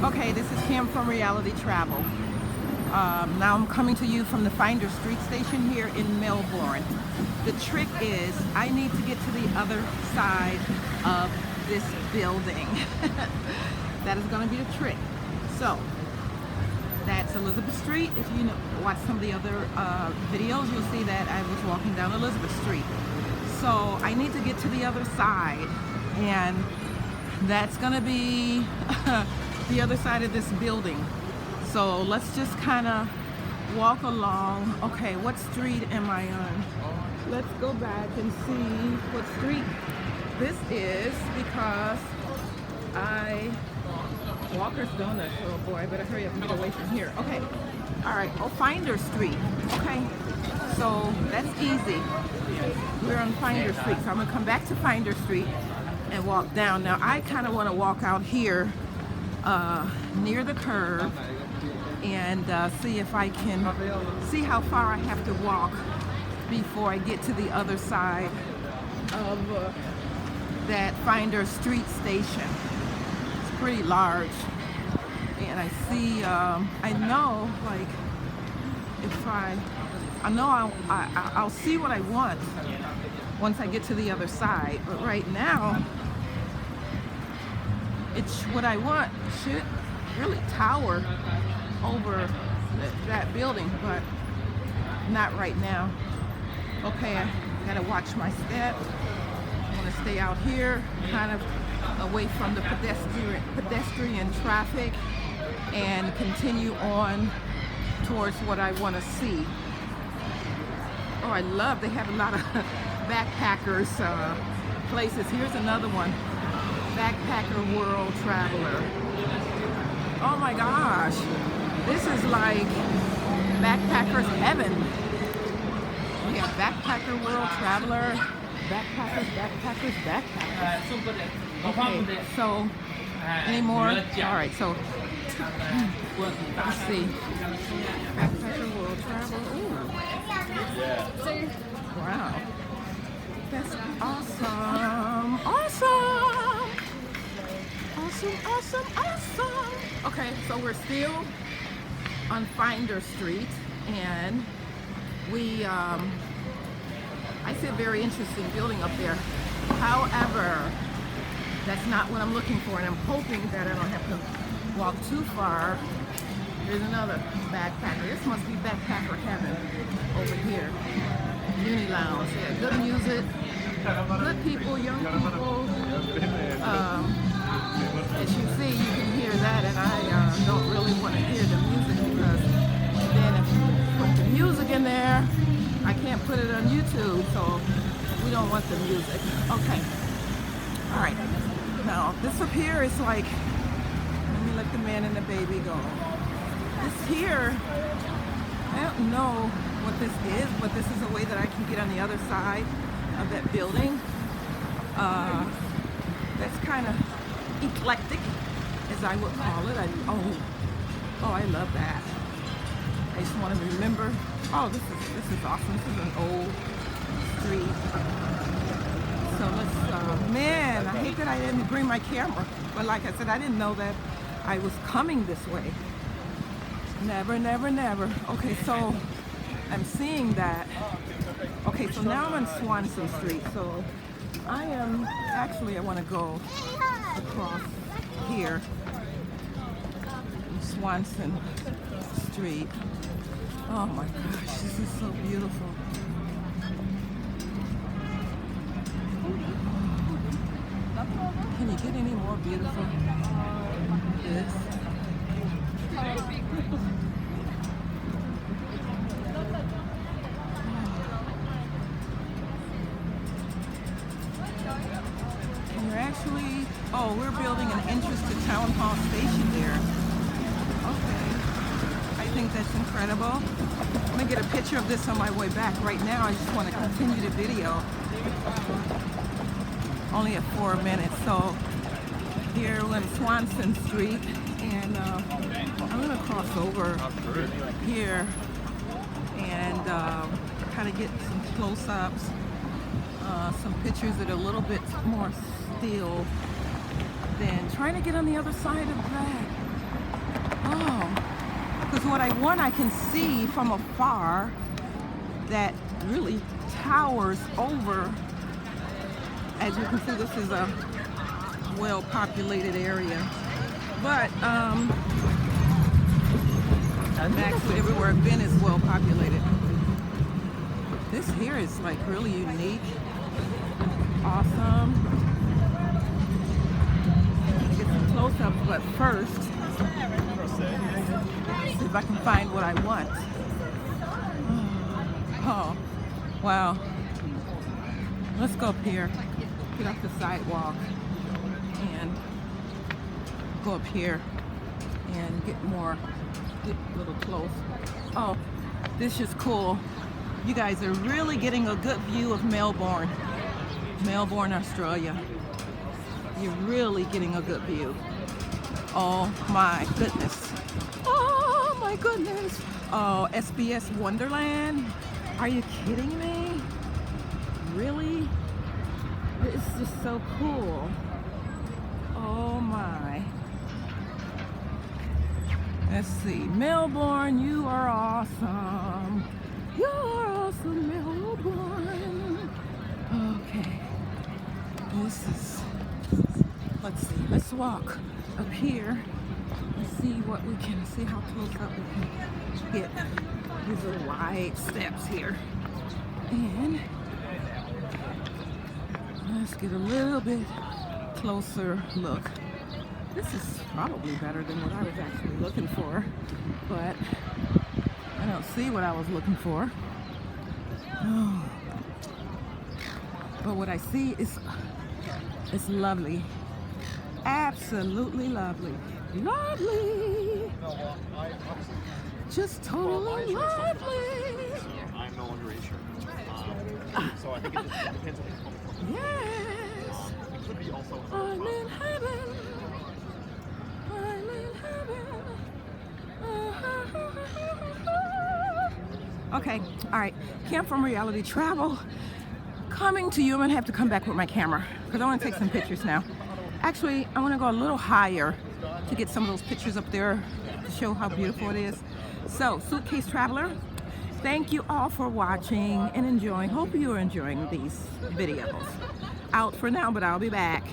Okay, this is Kim from Reality Travel. Now I'm coming to you from the Flinders Street Station here in Melbourne. The trick is I need to get to the other side of this building. That is going to be the trick. So that's Elizabeth Street. If you watch some of the other videos, you'll see that I was walking down Elizabeth Street. So I need to get to the other side, and that's going to be the other side of this building. So let's just kind of walk along. Okay, what street am I on? Let's go back and see what street this is, because Walker's Donuts. Oh boy, I better hurry up and get away from here. Okay, all right. Oh, Flinders Street. Okay, so that's easy. We're on Flinders Street, so I'm gonna come back to Flinders Street and walk down. Now I kind of want to walk out here near the curve and see if I can see how far I have to walk before I get to the other side of that Flinders Street station. It's pretty large, and I see I know, like, if I know I'll see what I want once I get to the other side, but right now it's what I want should really tower over that building, but not right now. Okay, I gotta watch my step. I want to stay out here, kind of away from the pedestrian traffic, and continue on towards what I want to see. Oh, I love, they have a lot of backpackers places. Here's another one, Backpacker World Traveler. Oh my gosh, this is like backpackers heaven. We have Backpacker World Traveler, backpackers. Okay, so any more? All right, so let's see. Backpacker World Traveler. Ooh. Wow, that's awesome. Awesome. Okay, so we're still on Flinders Street, and we I see a very interesting building up there. However, that's not what I'm looking for, and I'm hoping that I don't have to walk too far. Here's another backpacker. This must be backpacker heaven over here. Uni Lounge. Yeah, good music, good people, young people. As you see, you can hear that, and I don't really want to hear the music, because then if you put the music in there, I can't put it on YouTube, so we don't want the music. Okay. All right. Now, this up here is like, let me let the man and the baby go. This here, I don't know what this is, but this is a way that I can get on the other side of that building. That's kind of eclectic, as I would call it. I love that. I just want to remember. Oh, this is awesome. This is an old street. So let's, man, I hate that I didn't bring my camera. But like I said, I didn't know that I was coming this way. Never. Okay, so I'm seeing that. Okay, so now I'm on Swanson Street. So I want to go across here, Swanson Street. Oh my gosh, this is so beautiful. Can you get any more beautiful than this? And you're actually, we're building an entrance to Town Hall Station there. Okay, I think that's incredible. I'm gonna get a picture of this on my way back. Right now, I just want to continue the video. Only at 4 minutes, so here we're on Swanson Street, and I'm gonna cross over here and kind of get some close-ups, some pictures that are a little bit more still than trying to get on the other side of that Oh, because what I want I can see from afar that really towers over. As you can see, this is a well-populated area. But actually everywhere I've been is well-populated. This here is like really unique. Awesome. Get some close-ups, but first, see if I can find what I want. Oh, wow. Let's go up here, get off the sidewalk, and go up here and get a little close. Oh, this is cool. You guys are really getting a good view of Melbourne, Australia. You're really getting a good view. Oh my goodness. Oh my goodness. Oh, SBS Wonderland. Are you kidding me? Really? It's just so cool. Oh my. Let's see. Melbourne, you are awesome. You're awesome, Melbourne. Okay. Let's see. Let's walk up here and see what we can see, how close up we can get. These are wide steps here. And let's get a little bit closer look. This is probably better than what I was actually looking for, but I don't see what I was looking for. Oh. But what I see is lovely. Absolutely lovely. Lovely. Just totally lovely. I'm no longer sure. So I think it just depends on the Yes. it could be also I'm in heaven. I'm in heaven. Okay, all right. Camp from Reality Travel coming to you. I'm gonna have to come back with my camera because I want to take some pictures now. Actually, I want to go a little higher to get some of those pictures up there to show how beautiful it is. So, Suitcase Traveler, thank you all for watching and enjoying. Hope you are enjoying these videos. Out for now, but I'll be back.